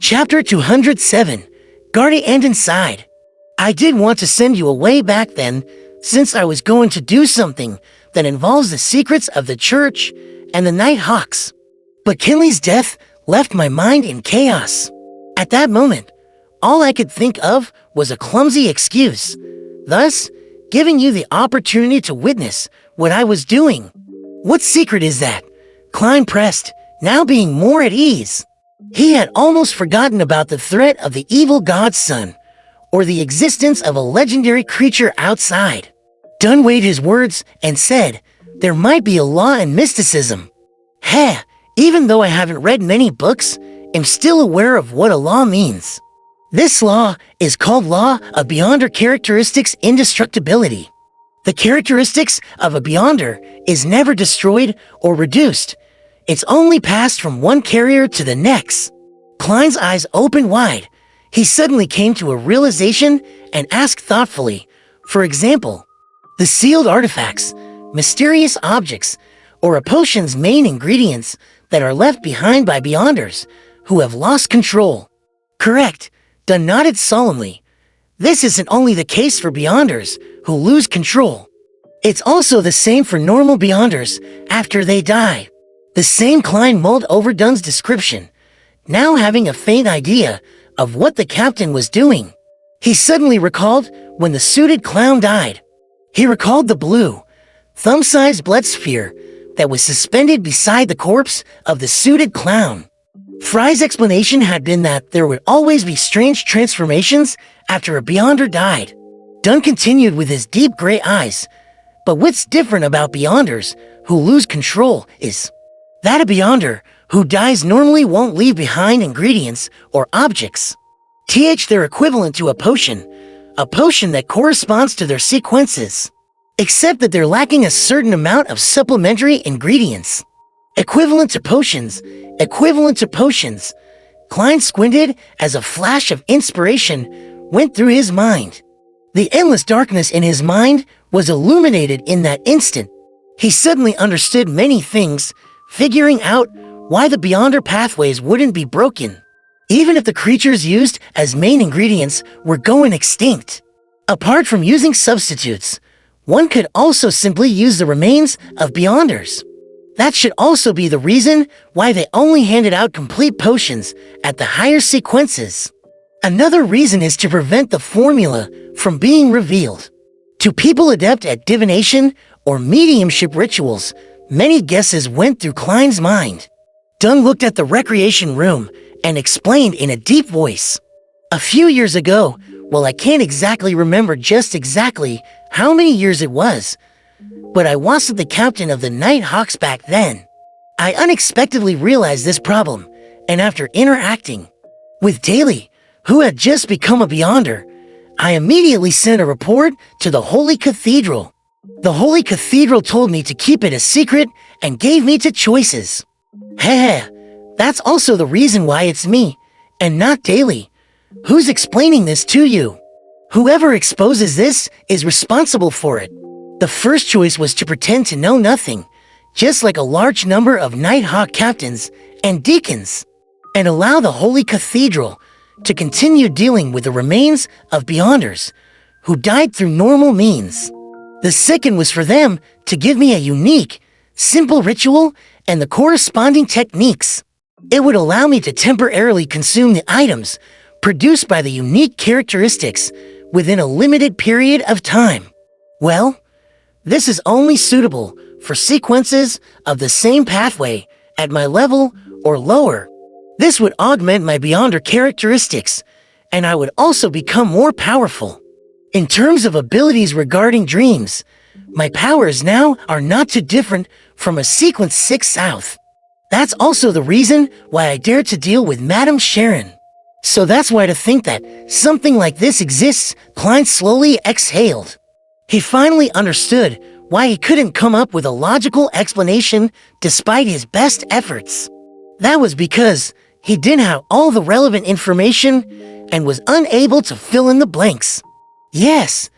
Chapter 207, Guardy and Inside. I did want to send you away back then, since I was going to do something that involves the secrets of the church and the Night Hawks. But Kinley's death left my mind in chaos. At that moment, all I could think of was a clumsy excuse, thus giving you the opportunity to witness what I was doing. What secret is that? Klein pressed, now being more at ease. He had almost forgotten about the threat of the evil godson, or the existence of a legendary creature outside. Dunn weighed his words and said, there might be a law in mysticism. Heh, even though I haven't read many books, I'm still aware of what a law means. This law is called Law of Beyonder Characteristics Indestructibility. The characteristics of a Beyonder is never destroyed or reduced. It's only passed from one carrier to the next. Klein's eyes opened wide. He suddenly came to a realization and asked thoughtfully, for example, the sealed artifacts, mysterious objects, or a potion's main ingredients that are left behind by Beyonders who have lost control. Correct. Dunn nodded solemnly. This isn't only the case for Beyonders who lose control. It's also the same for normal Beyonders after they die. The same Klein mulled over Dunn's description, now having a faint idea of what the captain was doing. He suddenly recalled when the suited clown died. He recalled the blue, thumb-sized blood sphere that was suspended beside the corpse of the suited clown. Fry's explanation had been that there would always be strange transformations after a Beyonder died. Dunn continued with his deep gray eyes, but what's different about Beyonders who lose control is that a Beyonder who dies normally won't leave behind ingredients or objects. They're equivalent to a potion that corresponds to their sequences, except that they're lacking a certain amount of supplementary ingredients. Equivalent to potions. Klein squinted as a flash of inspiration went through his mind. The endless darkness in his mind was illuminated in that instant. He suddenly understood many things, figuring out why the Beyonder pathways wouldn't be broken, even if the creatures used as main ingredients were going extinct. Apart from using substitutes, one could also simply use the remains of Beyonders. That should also be the reason why they only handed out complete potions at the higher sequences. Another reason is to prevent the formula from being revealed. To people adept at divination or mediumship rituals, many guesses went through Klein's mind. Dunn looked at the recreation room and explained in a deep voice. A few years ago, well, I can't exactly remember just exactly how many years it was, but I wasn't the captain of the Night Hawks back then. I unexpectedly realized this problem, and after interacting with Daly, who had just become a Beyonder, I immediately sent a report to the Holy Cathedral. The Holy Cathedral told me to keep it a secret and gave me two choices. Heh, that's also the reason why it's me, and not Daly, who's explaining this to you. Whoever exposes this is responsible for it. The first choice was to pretend to know nothing, just like a large number of Nighthawk captains and deacons, and allow the Holy Cathedral to continue dealing with the remains of Beyonders who died through normal means. The second was for them to give me a unique, simple ritual and the corresponding techniques. It would allow me to temporarily consume the items produced by the unique characteristics within a limited period of time. Well, this is only suitable for sequences of the same pathway at my level or lower. This would augment my Beyonder characteristics, and I would also become more powerful. In terms of abilities regarding dreams, my powers now are not too different from a sequence 6 south. That's also the reason why I dare to deal with Madame Sharon. So that's why to think that something like this exists, Klein slowly exhaled. He finally understood why he couldn't come up with a logical explanation despite his best efforts. That was because he didn't have all the relevant information and was unable to fill in the blanks. Yes,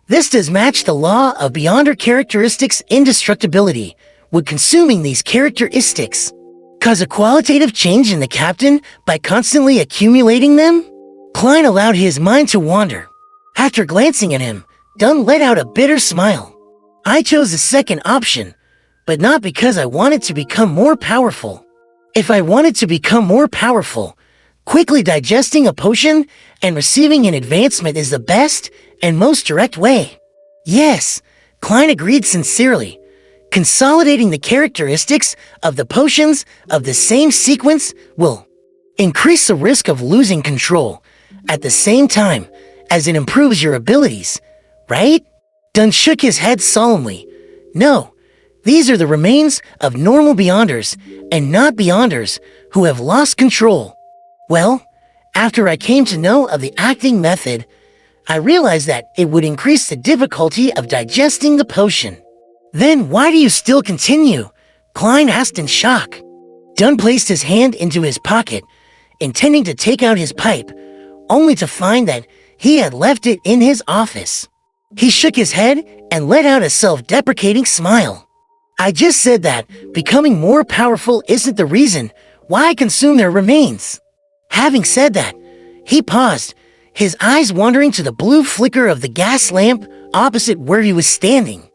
this does match the law of Beyonder characteristics indestructibility with consuming these characteristics. Cause a qualitative change in the captain by constantly accumulating them? Klein allowed his mind to wander. After glancing at him, Dunn let out a bitter smile. I chose the second option, but not because I wanted to become more powerful. If I wanted to become more powerful, quickly digesting a potion and receiving an advancement is the best and most direct way. Yes, Klein agreed sincerely. Consolidating the characteristics of the potions of the same sequence will increase the risk of losing control at the same time as it improves your abilities, right? Dunn shook his head solemnly. No, these are the remains of normal Beyonders and not Beyonders who have lost control. Well, after I came to know of the acting method, I realized that it would increase the difficulty of digesting the potion. Then why do you still continue? Klein asked in shock. Dunn placed his hand into his pocket, intending to take out his pipe, only to find that he had left it in his office. He shook his head and let out a self-deprecating smile. I just said that becoming more powerful isn't the reason why I consume their remains. Having said that, he paused, his eyes wandering to the blue flicker of the gas lamp opposite where he was standing.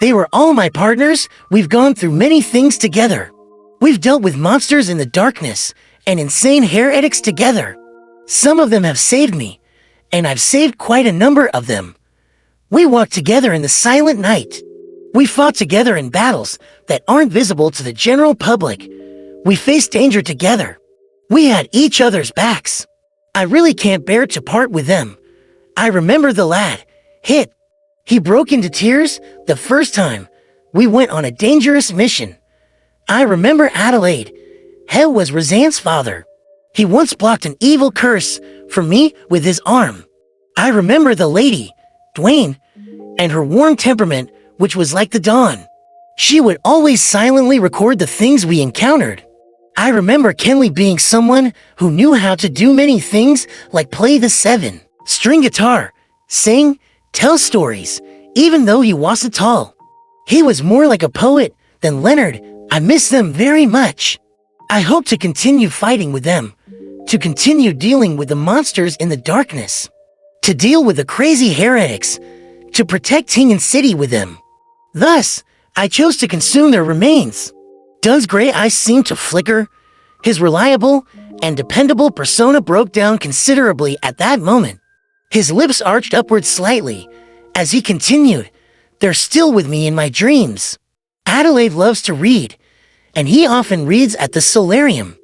They were all my partners. We've gone through many things together. We've dealt with monsters in the darkness and insane heretics together. Some of them have saved me, and I've saved quite a number of them. We walked together in the silent night. We fought together in battles that aren't visible to the general public. We faced danger together. We had each other's backs. I really can't bear to part with them. I remember the lad, Hit. He broke into tears the first time we went on a dangerous mission. I remember Adelaide. Hell was Razan's father. He once blocked an evil curse from me with his arm. I remember the lady, Dwayne, and her warm temperament, which was like the dawn. She would always silently record the things we encountered. I remember Kenley being someone who knew how to do many things like play the 7-string guitar, sing, tell stories, even though he wasn't tall. He was more like a poet than Leonard. I miss them very much. I hope to continue fighting with them, to continue dealing with the monsters in the darkness, to deal with the crazy heretics, to protect Tingan City with them. Thus, I chose to consume their remains. Dunn's gray eyes seemed to flicker. His reliable and dependable persona broke down considerably at that moment. His lips arched upward slightly as he continued, "They're still with me in my dreams. Adelaide loves to read, and he often reads at the solarium.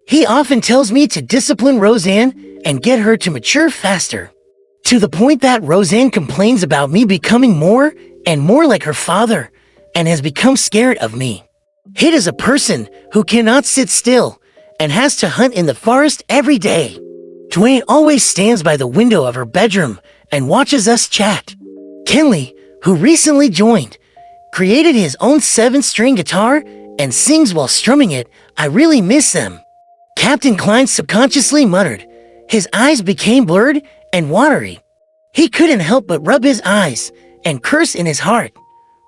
He often tells me to discipline Roseanne and get her to mature faster, to the point that Roseanne complains about me becoming more and more like her father and has become scared of me. Hit is a person who cannot sit still and has to hunt in the forest every day. Dwayne always stands by the window of her bedroom and watches us chat. Kenley, who recently joined, created his own 7-string guitar and sings while strumming it. I really miss them." Captain Klein subconsciously muttered. His eyes became blurred and watery. He couldn't help but rub his eyes and curse in his heart.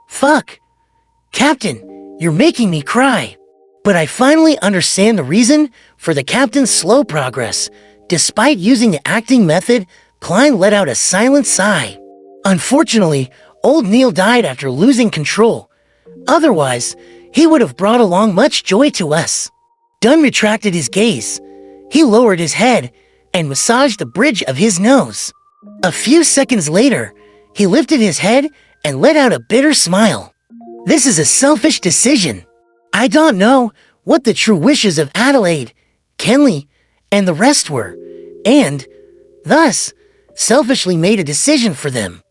"Fuck. Captain, you're making me cry." But I finally understand the reason for the captain's slow progress. Despite using the acting method, Klein let out a silent sigh. Unfortunately, old Neil died after losing control. Otherwise, he would have brought along much joy to us. Dunn retracted his gaze. He lowered his head and massaged the bridge of his nose. A few seconds later, he lifted his head and let out a bitter smile. "This is a selfish decision. I don't know what the true wishes of Adelaide, Kenley, and the rest were, and, thus, selfishly made a decision for them.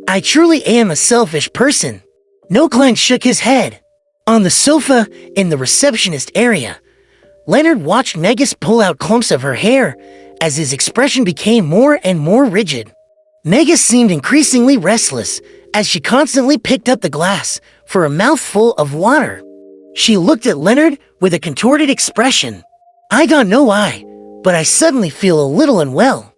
I truly am a selfish person." No Klein shook his head. On the sofa in the receptionist area, Leonard watched Megas pull out clumps of her hair as his expression became more and more rigid. Megas seemed increasingly restless as she constantly picked up the glass for a mouthful of water. She looked at Leonard with a contorted expression. "I don't know why, but I suddenly feel a little unwell."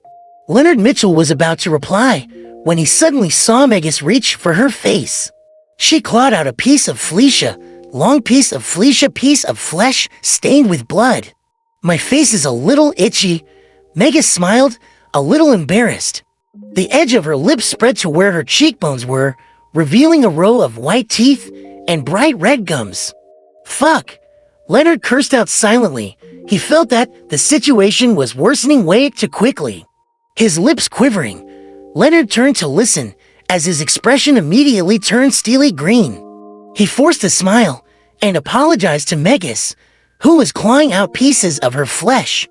Leonard Mitchell was about to reply when he suddenly saw Megas reach for her face. She clawed out a piece of Felicia, long piece of flesh stained with blood. My face is a little itchy. Megas smiled, a little embarrassed. The edge of her lips spread to where her cheekbones were, revealing a row of white teeth and bright red gums. Fuck! Leonard cursed out silently. He felt that the situation was worsening way too quickly. His lips quivering, Leonard turned to listen, as his expression immediately turned steely green. He forced a smile and apologized to Megas, who was clawing out pieces of her flesh.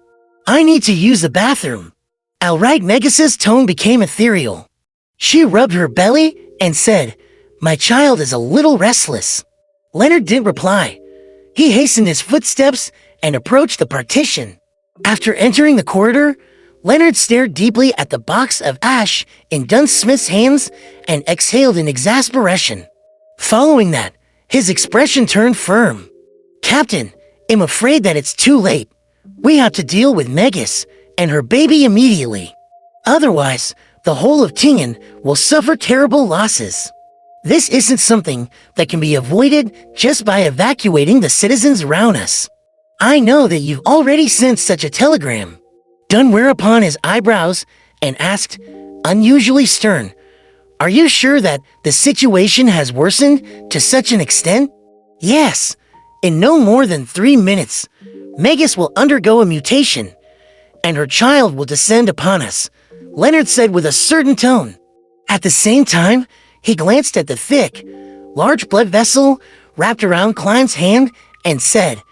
I need to use the bathroom. Outright, Megas's tone became ethereal. She rubbed her belly and said, My child is a little restless. Leonard didn't reply. He hastened his footsteps and approached the partition. After entering the corridor, Leonard stared deeply at the box of ash in Dunsmith's hands and exhaled in exasperation. Following that, his expression turned firm. Captain, I'm afraid that it's too late. We have to deal with Megas and her baby immediately. Otherwise, the whole of Tingen will suffer terrible losses. This isn't something that can be avoided just by evacuating the citizens around us. I know that you've already sent such a telegram. Dunn whereupon his eyebrows and asked, unusually stern, Are you sure that the situation has worsened to such an extent? Yes. In no more than 3 minutes, Megas will undergo a mutation, and her child will descend upon us, Leonard said with a certain tone. At the same time, he glanced at the thick, large blood vessel wrapped around Klein's hand and said,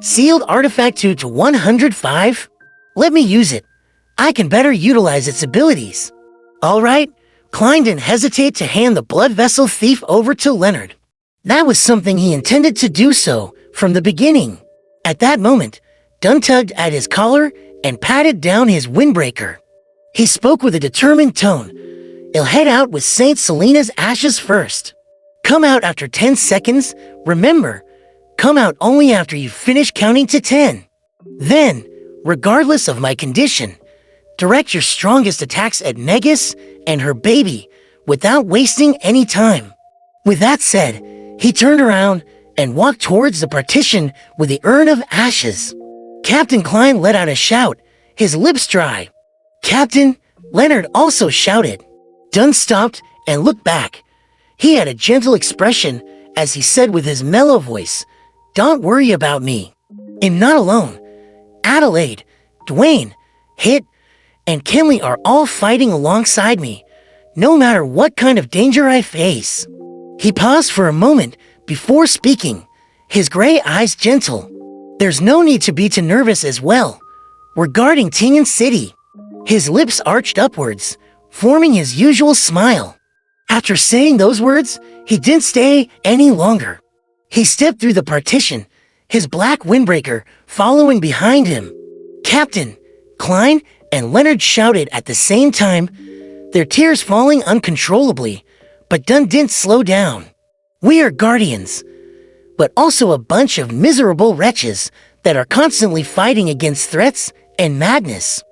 Sealed artifact 2 to 105? Let me use it. I can better utilize its abilities. All right. Klein didn't hesitate to hand the blood vessel thief over to Leonard. That was something he intended to do so from the beginning. At that moment, Dunn tugged at his collar and patted down his windbreaker. He spoke with a determined tone. I'll head out with Saint Selena's ashes first. Come out after 10 seconds. Remember, come out only after you finish counting to 10. Then, regardless of my condition, direct your strongest attacks at Megas and her baby without wasting any time. With that said, he turned around and walked towards the partition with the urn of ashes. Captain Klein let out a shout, his lips dry. Captain, Leonard also shouted. Dunn stopped and looked back. He had a gentle expression as he said with his mellow voice, Don't worry about me. I'm not alone. Adelaide, Dwayne, Hit, and Kinley are all fighting alongside me, no matter what kind of danger I face. He paused for a moment before speaking, his gray eyes gentle. There's no need to be too nervous as well. Regarding Tingen City, his lips arched upwards, forming his usual smile. After saying those words, he didn't stay any longer. He stepped through the partition, his black windbreaker following behind him. Captain, Klein, and Leonard shouted at the same time, their tears falling uncontrollably, but Dunn didn't slow down. We are guardians, but also a bunch of miserable wretches that are constantly fighting against threats and madness.